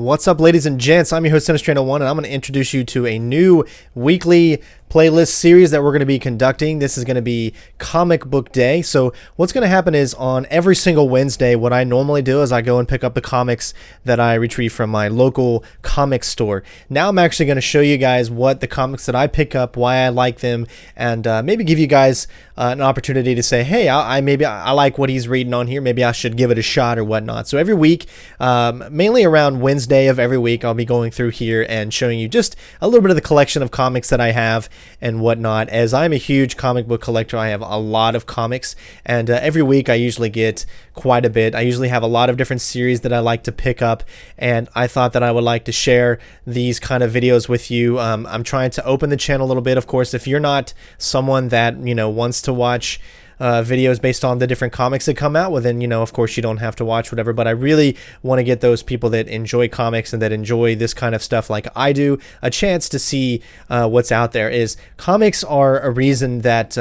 What's up, ladies and gents? I'm your host, CenterStrain01, and I'm going to introduce you to a new weekly playlist series that we're going to be conducting. This is going to be Comic Book Day. So what's going to happen is on every single Wednesday, what I normally do is I go and pick up the comics that I retrieve from my local comic store. Now I'm actually going to show you guys what the comics that I pick up, why I like them, and maybe give you guys an opportunity to say, hey, I like what he's reading on here. Maybe I should give it a shot or whatnot. So every week, mainly around Wednesday of every week, I'll be going through here and showing you just a little bit of the collection of comics that I have and whatnot. As I'm a huge comic book collector, I have a lot of comics, and every week I usually get quite a bit. I usually have a lot of different series that I like to pick up, and I thought that I would like to share these kind of videos with you. I'm trying to open the channel a little bit. Of course, if you're not someone that wants to watch videos based on the different comics that come out, well then, of course you don't have to watch whatever, but I really want to get those people that enjoy comics and that enjoy this kind of stuff like I do a chance to see what's out there. Is comics are a reason that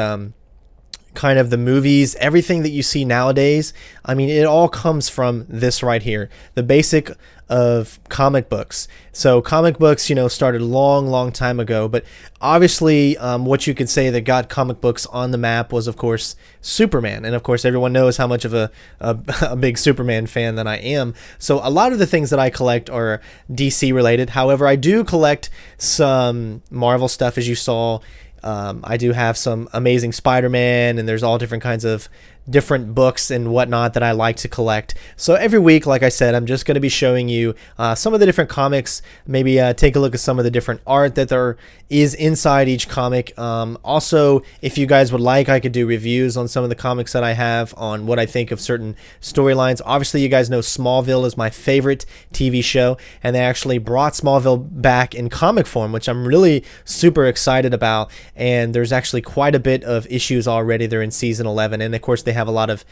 kind of the movies, everything that you see nowadays, I mean, it all comes from this right here, the basic of comic books. So comic books, started long time ago, but obviously what you could say that got comic books on the map was, of course, Superman. And of course, everyone knows how much of a big Superman fan that I am. So a lot of the things that I collect are DC related. However, I do collect some Marvel stuff, as you saw. I do have some Amazing Spider-Man, and there's all different kinds of different books and whatnot that I like to collect. So every week, like I said, I'm just going to be showing you some of the different comics, maybe take a look at some of the different art that there is inside each comic. Also, if you guys would like, I could do reviews on some of the comics that I have on what I think of certain storylines. Obviously, you guys know Smallville is my favorite TV show, and they actually brought Smallville back in comic form, which I'm really super excited about. And there's actually quite a bit of issues already. They're in season 11, and of course they have a lot of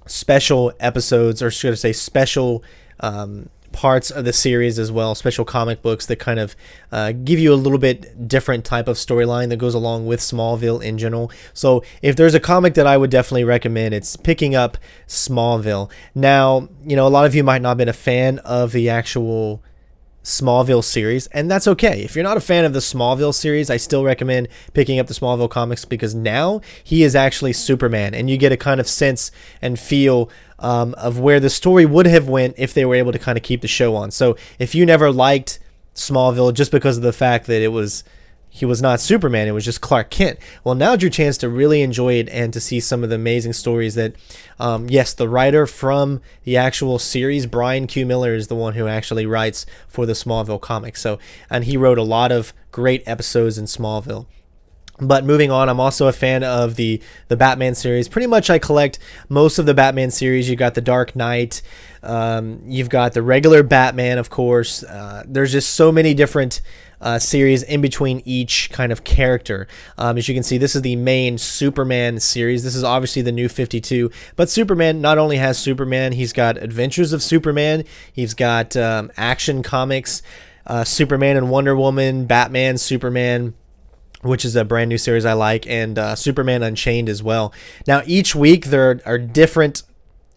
special episodes, or should I say special parts of the series as well, special comic books that kind of give you a little bit different type of storyline that goes along with Smallville in general. So if there's a comic that I would definitely recommend, it's picking up Smallville. Now, a lot of you might not have been a fan of the actual Smallville series, and that's okay. If you're not a fan of the Smallville series, I still recommend picking up the Smallville comics, because now he is actually Superman, and you get a kind of sense and feel of where the story would have went if they were able to kind of keep the show on. So if you never liked Smallville just because of the fact that he was not Superman, it was just Clark Kent, well, now's your chance to really enjoy it and to see some of the amazing stories that, yes, the writer from the actual series, Brian Q. Miller, is the one who actually writes for the Smallville comics. So, and he wrote a lot of great episodes in Smallville. But moving on, I'm also a fan of the Batman series. Pretty much I collect most of the Batman series. You got the Dark Knight, you've got the regular Batman, of course. There's just so many different series in between each kind of character. As you can see, this is the main Superman series. This is obviously the New 52, but Superman not only has Superman, he's got Adventures of Superman, he's got Action Comics, Superman and Wonder Woman, Batman, Superman, which is a brand new series I like, and Superman Unchained as well. Now, each week there are different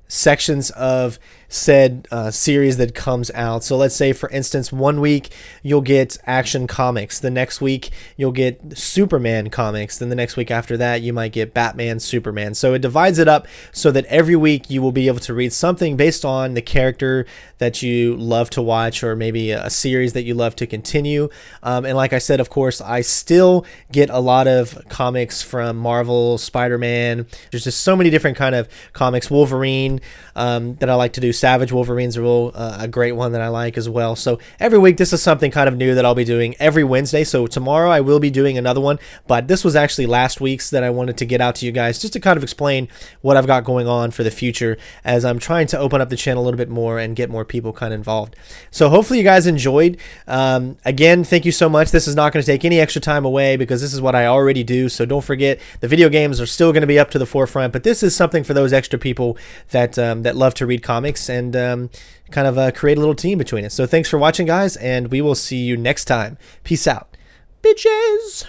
sections of said series that comes out. So let's say, for instance, one week you'll get Action Comics, the next week you'll get Superman comics, then the next week after that you might get Batman, Superman. So it divides it up so that every week you will be able to read something based on the character that you love to watch, or maybe a series that you love to continue. And like I said, of course, I still get a lot of comics from Marvel, Spider-Man. There's just so many different kind of comics. Wolverine, that I like to do. Savage Wolverine's a great one that I like as well. So every week, this is something kind of new that I'll be doing every Wednesday. So tomorrow I will be doing another one, but this was actually last week's that I wanted to get out to you guys, just to kind of explain what I've got going on for the future, as I'm trying to open up the channel a little bit more and get more people kind of involved. So hopefully you guys enjoyed. Again, thank you so much. This is not going to take any extra time away, because this is what I already do. So don't forget, the video games are still going to be up to the forefront, but this is something for those extra people that that love to read comics and kind of create a little team between us. So thanks for watching, guys, and we will see you next time. Peace out, bitches.